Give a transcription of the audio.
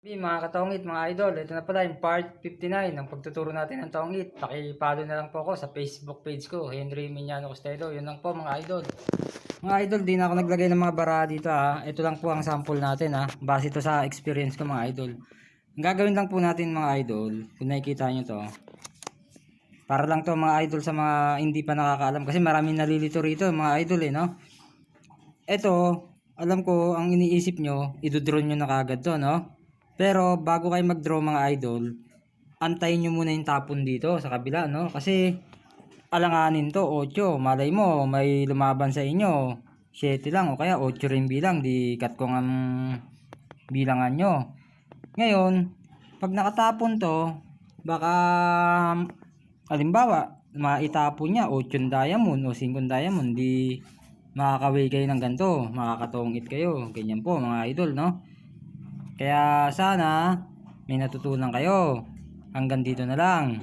Mga katongit, mga idol, ito na pala yung part 59 ng pagtuturo natin ng tongit. Paki-follow na lang po ako sa Facebook page ko, Henry Miñano Costello. Yun lang po mga idol. Mga idol, di na ako naglagay ng mga bara dito ha. Ito lang po ang sample natin ha. Base ito sa experience ko mga idol. Ang gagawin lang po natin mga idol, kung nakikita nyo to. Para lang to mga idol sa mga hindi pa nakakaalam. Kasi maraming nalilito rito mga idol no. Ito, alam ko ang iniisip nyo, idodrone nyo na kagad to no. Pero bago kayo mag-draw mga idol, antayin nyo muna yung tapon dito sa kabila, no? Kasi alanganin to, 8. Malay mo, may lumaban sa inyo. 7 lang o kaya 8 rin bilang, di cut ko ang bilangan nyo. Ngayon, pag nakatapon to, baka halimbawa, maitapon niya 8 diamond o 5 diamond, di makakaway kayo ng ganito, makakatongit kayo. Ganyan po mga idol, no? Kaya sana may natutunan kayo. Hanggang dito na lang.